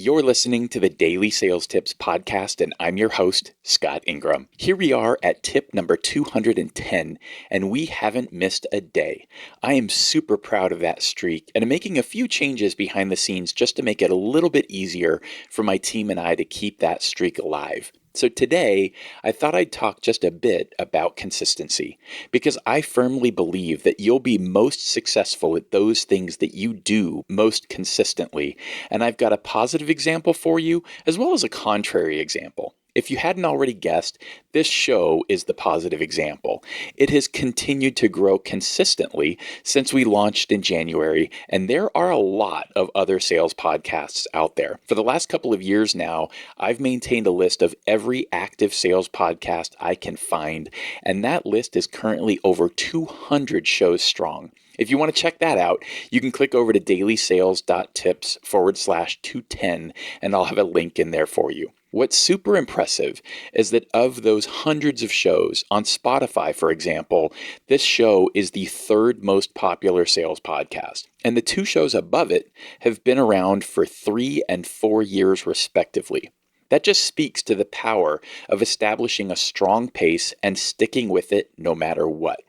You're listening to the Daily Sales Tips Podcast, and I'm your host, Scott Ingram. Here we are at tip number 210, and we haven't missed a day. I am super proud of that streak, and I'm making a few changes behind the scenes just to make it a little bit easier for my team and I to keep that streak alive. So today, I thought I'd talk just a bit about consistency, because I firmly believe that you'll be most successful at those things that you do most consistently, and I've got a positive example for you as well as a contrary example. If you hadn't already guessed, this show is the positive example. It has continued to grow consistently since we launched in January, and there are a lot of other sales podcasts out there. For the last couple of years now, I've maintained a list of every active sales podcast I can find, and that list is currently over 200 shows strong. If you want to check that out, you can click over to dailysales.tips/210, and I'll have a link in there for you. What's super impressive is that of those hundreds of shows on Spotify, for example, this show is the third most popular sales podcast. And the two shows above it have been around for 3 and 4 years respectively. That just speaks to the power of establishing a strong pace and sticking with it no matter what.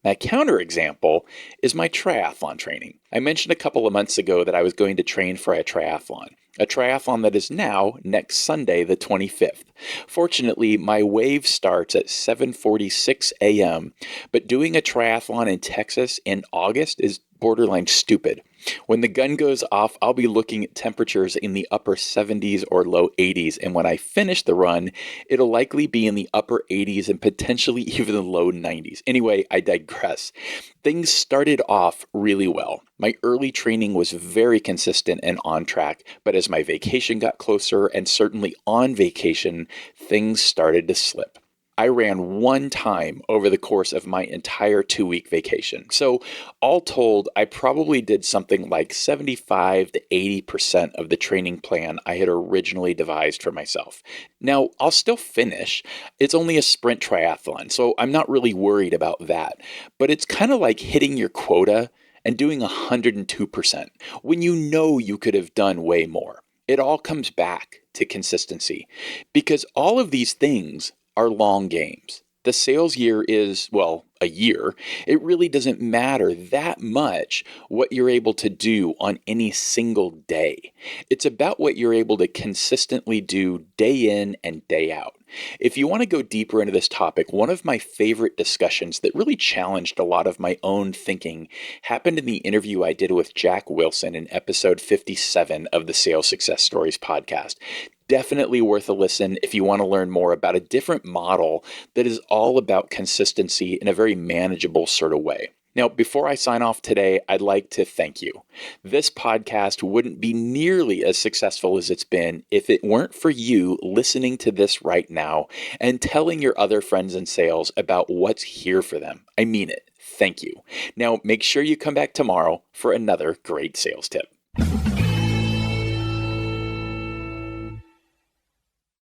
My counterexample is my triathlon training. I mentioned a couple of months ago that I was going to train for a triathlon that is now next Sunday, the 25th. Fortunately, my wave starts at 7:46 a.m., but doing a triathlon in Texas in August is borderline stupid. When the gun goes off, I'll be looking at temperatures in the upper 70s or low 80s, and when I finish the run, it'll likely be in the upper 80s and potentially even the low 90s. Anyway, I digress. Things started off really well. My early training was very consistent and on track, but as my vacation got closer, and certainly on vacation, things started to slip. I ran one time over the course of my entire 2-week vacation. So all told, I probably did something like 75 to 80% of the training plan I had originally devised for myself. Now, I'll still finish. It's only a sprint triathlon, so I'm not really worried about that. But it's kind of like hitting your quota and doing 102% when you know you could have done way more. It all comes back to consistency, because all of these things are long games. The sales year is, well, a year. It really doesn't matter that much what you're able to do on any single day. It's about what you're able to consistently do day in and day out. If you want to go deeper into this topic, one of my favorite discussions that really challenged a lot of my own thinking happened in the interview I did with Jack Wilson in episode 57 of the Sales Success Stories podcast. Definitely worth a listen if you want to learn more about a different model that is all about consistency in a very manageable sort of way. Now, before I sign off today, I'd like to thank you. This podcast wouldn't be nearly as successful as it's been if it weren't for you listening to this right now and telling your other friends in sales about what's here for them. I mean it. Thank you. Now, make sure you come back tomorrow for another great sales tip.